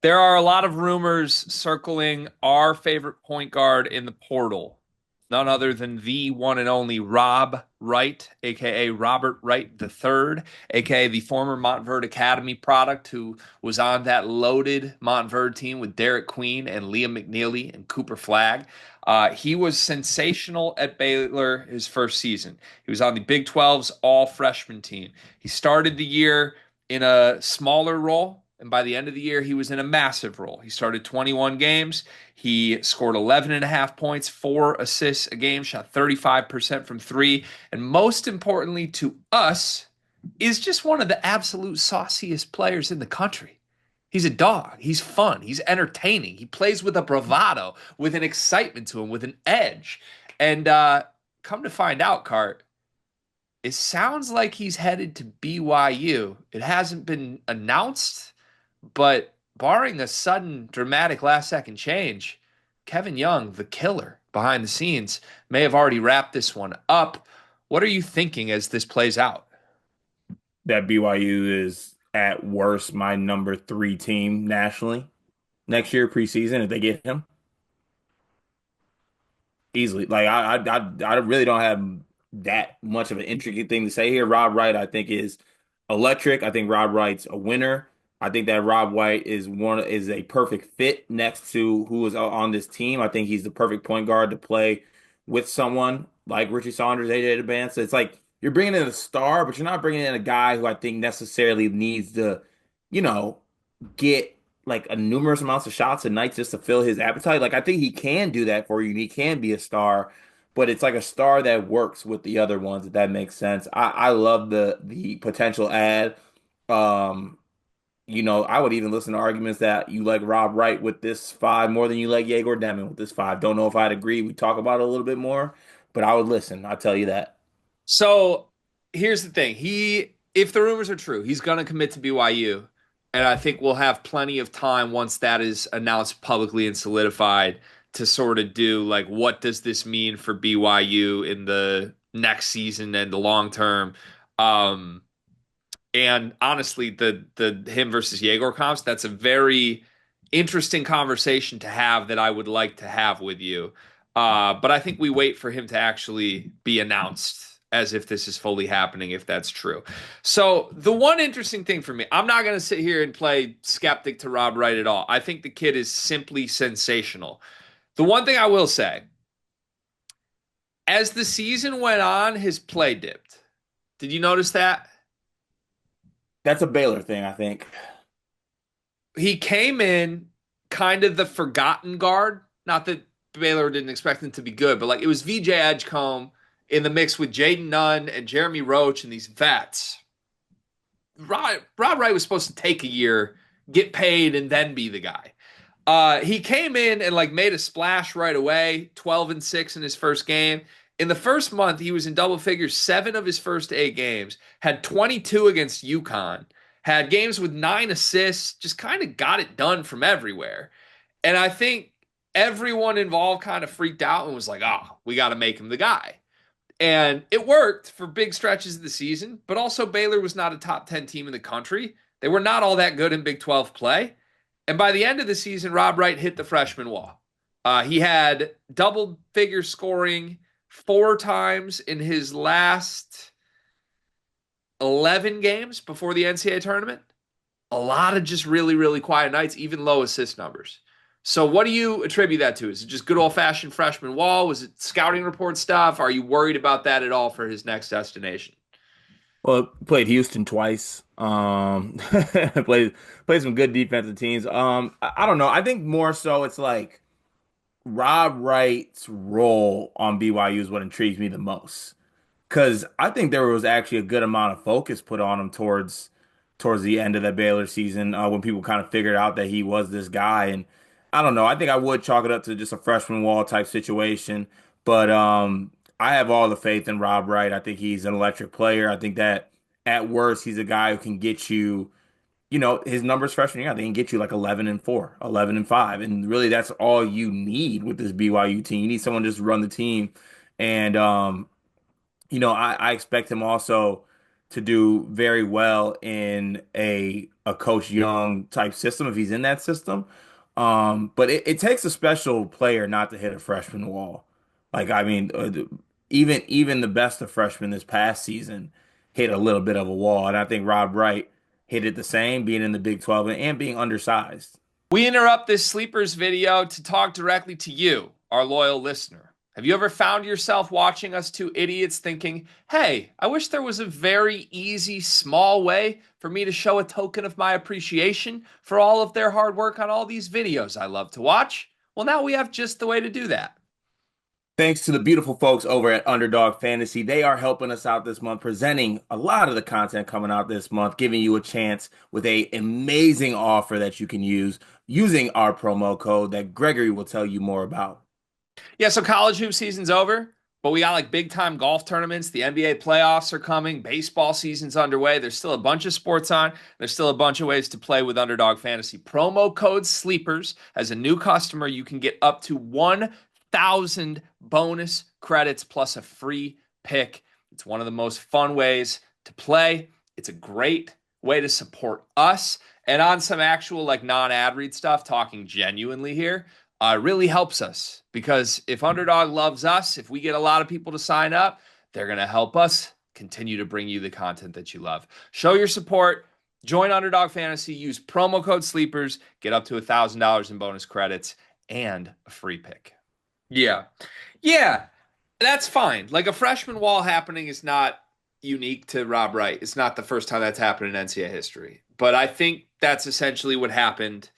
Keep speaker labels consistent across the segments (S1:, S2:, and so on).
S1: There are a lot of rumors circling our favorite point guard in the portal. None other than the one and only Rob Wright, aka Robert Wright III, aka the former Montverde Academy product who was on that loaded Montverde team with Derek Queen and Liam McNeely and Cooper Flagg. He was sensational at Baylor his first season. He was on the Big 12's all freshman team. He started the year in a smaller role. And by the end of the year, he was in a massive role. He started 21 games. He scored 11 and a half points, 4 assists a game, shot 35% from three. And most importantly to us, is just one of the absolute sauciest players in the country. He's a dog. He's fun. He's entertaining. He plays with a bravado, with an excitement to him, with an edge. And come to find out, Cart, it sounds like he's headed to BYU. It hasn't been announced, but barring a sudden dramatic last second change, Kevin Young, the killer behind the scenes, may have already wrapped this one up. What are you thinking as this plays out?
S2: That BYU is at worst my number three team nationally next year preseason if they get him easily. Like I really don't have that much of an intricate thing to say here. Rob Wright, I think, is electric. I think Rob Wright's a winner. I think that Rob White is a perfect fit next to who is on this team. I think he's the perfect point guard to play with someone like Richie Saunders, AJ DeBan. So it's like you're bringing in a star, but you're not bringing in a guy who I think necessarily needs to, you know, get like a numerous amounts of shots a night just to fill his appetite. Like I think he can do that for you and he can be a star, but it's like a star that works with the other ones, if that makes sense. I love the potential ad. Um, I would even listen to arguments that you like Rob Wright with this five more than you like Yegor Deming with this five. Don't know if I'd agree. We talk about it a little bit more, but I would listen. I'll tell you that.
S1: So here's the thing. If the rumors are true, he's going to commit to BYU. And I think we'll have plenty of time once that is announced publicly and solidified to sort of do like, what does this mean for BYU in the next season and the long term? Um, and honestly, the him versus Yegor comps, that's a very interesting conversation to have that I would like to have with you. But I think we wait for him to actually be announced as if this is fully happening, if that's true. So the one interesting thing for me, I'm not going to sit here and play skeptic to Rob Wright at all. I think the kid is simply sensational. The one thing I will say, as the season went on, his play dipped. Did you notice that?
S2: That's a Baylor thing, I think.
S1: He came in kind of the forgotten guard. Not that Baylor didn't expect him to be good, but like it was VJ Edgecombe in the mix with Jaden Nunn and Jeremy Roach and these vets. Rob Wright was supposed to take a year, get paid, and then be the guy. He came in and like made a splash right away, 12-6 in his first game. In the first month, he was in double figures 7 of his first 8 games, had 22 against UConn, had games with 9 assists, just kind of got it done from everywhere. And I think everyone involved kind of freaked out and was like, oh, we got to make him the guy. And it worked for big stretches of the season, but also Baylor was not a top 10 team in the country. They were not all that good in Big 12 play. And by the end of the season, Rob Wright hit the freshman wall. He had double figure scoring 4 times in his last 11 games before the NCAA tournament. A lot of just really, really quiet nights, even low assist numbers. So, what do you attribute that to? Is it just good old fashioned freshman wall? Was it scouting report stuff? Are you worried about that at all for his next destination?
S2: Well, played Houston twice. Played played some good defensive teams. I don't know. I think more so it's like Rob Wright's role on BYU is what intrigues me the most. Because I think there was actually a good amount of focus put on him towards the end of that Baylor season when people kind of figured out that he was this guy. And I don't know. I think I would chalk it up to just a freshman wall type situation. But I have all the faith in Rob Wright. I think he's an electric player. I think that at worst, he's a guy who can get you, his numbers freshman year, I think he can get you like 11-4, 11-5. And really, that's all you need with this BYU team. You need someone just to run the team. And I expect him also to do very well in a Coach Young type system if he's in that system. But it takes a special player not to hit a freshman wall. Like I mean, even the best of freshmen this past season hit a little bit of a wall, and I think Rob Wright hit it the same, being in the Big 12 and being undersized.
S1: We interrupt this sleepers video to talk directly to you, our loyal listener. Have you ever found yourself watching us two idiots thinking, hey, I wish there was a very easy, small way for me to show a token of my appreciation for all of their hard work on all these videos I love to watch? Well, now we have just the way to do that.
S2: Thanks to the beautiful folks over at Underdog Fantasy. They are helping us out this month, presenting a lot of the content coming out this month, giving you a chance with a amazing offer that you can use using our promo code that Gregory will tell you more about.
S1: Yeah, so college hoop season's over, but we got like big time golf tournaments. The NBA playoffs are coming. Baseball season's underway. There's still a bunch of sports on. There's still a bunch of ways to play with Underdog Fantasy. Promo code SLEEPERS. As a new customer, you can get up to 1,000 bonus credits plus a free pick. It's one of the most fun ways to play. It's a great way to support us. And on some actual like non-ad read stuff, talking genuinely here, really helps us because if Underdog loves us, if we get a lot of people to sign up, they're going to help us continue to bring you the content that you love. Show your support. Join Underdog Fantasy. Use promo code SLEEPERS. Get up to $1,000 in bonus credits and a free pick. Yeah. Yeah. That's fine. Like a freshman wall happening is not unique to Rob Wright. It's not the first time that's happened in NCAA history. But I think that's essentially what happened.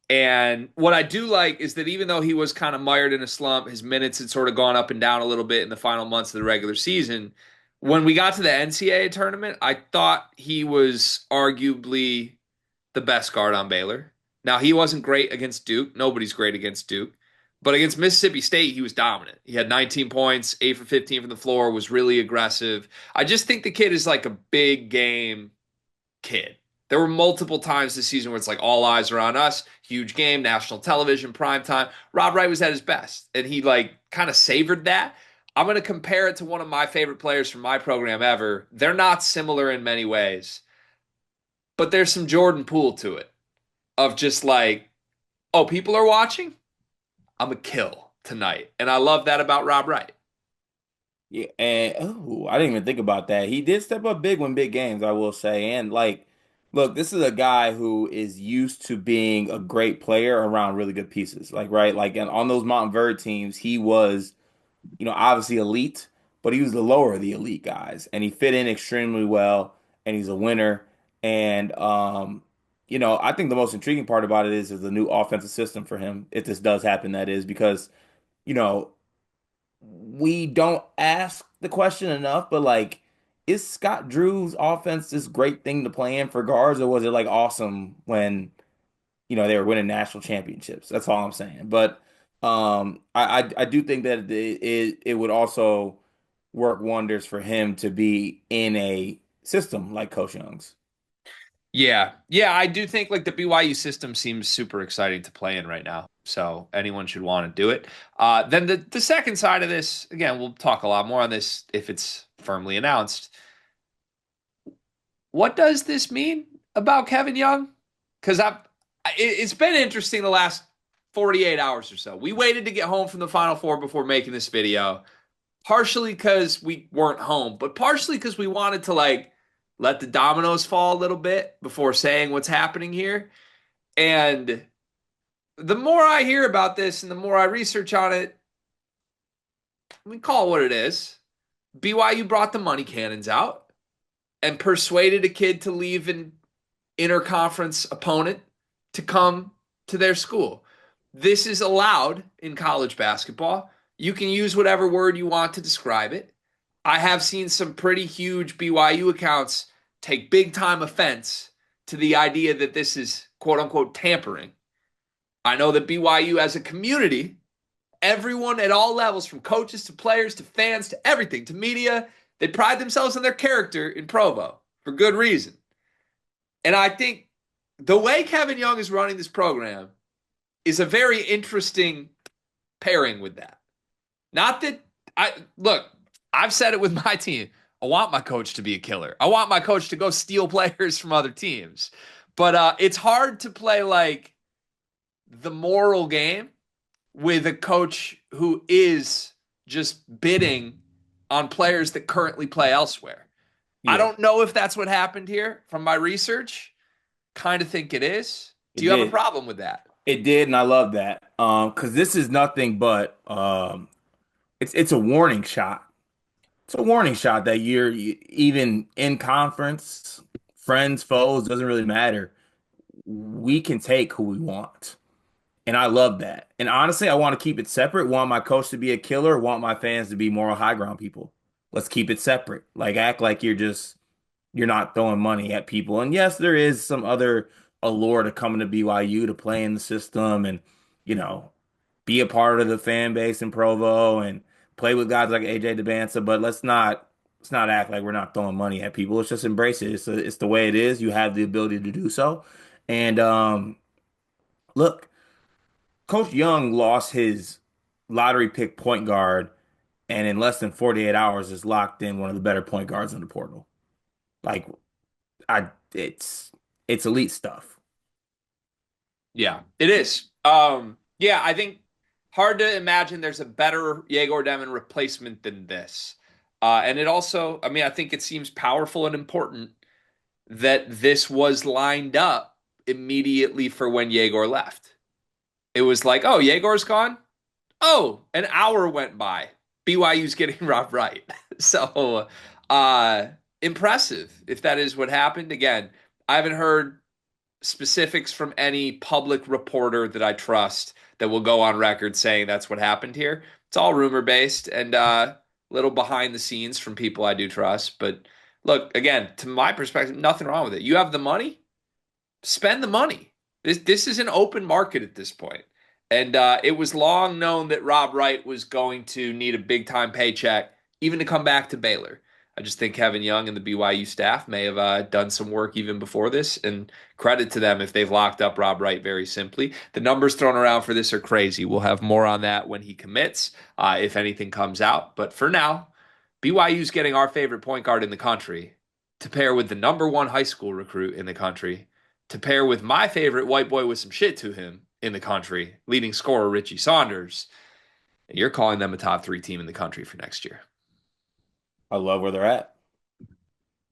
S1: And what I do like is that even though he was kind of mired in a slump, his minutes had sort of gone up and down a little bit in the final months of the regular season. When we got to the NCAA tournament, I thought he was arguably the best guard on Baylor. Now, he wasn't great against Duke. Nobody's great against Duke. But against Mississippi State, he was dominant. He had 19 points, 8 for 15 from the floor, was really aggressive. I just think the kid is like a big game kid. There were multiple times this season where it's like all eyes are on us, huge game, national television, prime time. Rob Wright was at his best, and he like kind of savored that. I'm going to compare it to one of my favorite players from my program ever. They're not similar in many ways, but there's some Jordan Poole to it of just like, oh, people are watching? I'm a kill tonight. And I love that about Rob Wright.
S2: Yeah, and oh, I didn't even think about that. He did step up big when big games, I will say. And like, look, this is a guy who is used to being a great player around really good pieces. Like, right, like and on those Mountain Verde teams, he was, obviously elite, but he was the lower of the elite guys, and he fit in extremely well, and he's a winner. And I think the most intriguing part about it is the new offensive system for him, if this does happen, that is, because, you know we don't ask the question enough, but like, is Scott Drew's offense this great thing to play in for guards, or was it like awesome when they were winning national championships? That's all I'm saying. But I do think that it would also work wonders for him to be in a system like Coach Young's.
S1: Yeah. Yeah, I do think like the BYU system seems super exciting to play in right now. So anyone should want to do it. Then the second side of this, again, we'll talk a lot more on this if it's firmly announced. What does this mean about Kevin Young? Because it's been interesting the last 48 hours or so. We waited to get home from the Final Four before making this video, partially because we weren't home, but partially because we wanted to like let the dominoes fall a little bit before saying what's happening here. And the more I hear about this and the more I research on it, we call it what it is. BYU brought the money cannons out and persuaded a kid to leave an interconference opponent to come to their school. This is allowed in college basketball. You can use whatever word you want to describe it. I have seen some pretty huge BYU accounts take big time offense to the idea that this is quote unquote tampering. I know that BYU as a community, everyone at all levels, from coaches to players to fans to everything to media, they pride themselves on their character in Provo for good reason. And I think the way Kevin Young is running this program is a very interesting pairing with that. Not that I've said it with my team. I want my coach to be a killer. I want my coach to go steal players from other teams. But it's hard to play like the moral game with a coach who is just bidding on players that currently play elsewhere. I
S2: Yeah,
S1: don't know if that's what happened here from my research. Kind of think it is. Do
S2: it
S1: you have a
S2: did.
S1: problem with that?
S2: It did, and I love that. Because this is nothing but it's a warning shot. It's a warning shot that even in conference, friends, foes, doesn't really matter. We can take who we want. And I love that. And honestly, I want to keep it separate. Want my coach to be a killer, want my fans to be moral high ground people. Let's keep it separate. Like act like you're not throwing money at people. And yes, there is some other allure to coming to BYU to play in the system and, you know, be a part of the fan base in Provo and play with guys like AJ DeBanza, but let's not act like we're not throwing money at people. Let's just embrace it. It's the way it is. You have the ability to do so. And look, Coach Young lost his lottery pick point guard and in less than 48 hours is locked in one of the better point guards in the portal. Like I it's elite stuff.
S1: Yeah, it is. Yeah, I think hard to imagine there's a better Yegor Demon replacement than this. And it also, I mean, I think it seems powerful and important that this was lined up immediately for when Yegor left. It was like, oh, Yegor's gone. Oh, an hour went by. BYU's getting Rob Wright. So, uh, impressive if that is what happened. Again, I haven't heard specifics from any public reporter that I trust that will go on record saying that's what happened here. It's all rumor based and little behind the scenes from people I do trust. But look, again, to my perspective, nothing wrong with it. You have the money, spend the money. This is an open market at this point. And it was long known that Rob Wright was going to need a big time paycheck, even to come back to Baylor. I just think Kevin Young and the BYU staff may have done some work even before this, and credit to them if they've locked up Rob Wright very simply. The numbers thrown around for this are crazy. We'll have more on that when he commits, if anything comes out. But for now, BYU's getting our favorite point guard in the country to pair with the number one high school recruit in the country to pair with my favorite white boy with some shit to him in the country, leading scorer Richie Saunders. And you're calling them a top three team in the country for next year.
S2: I love where they're at.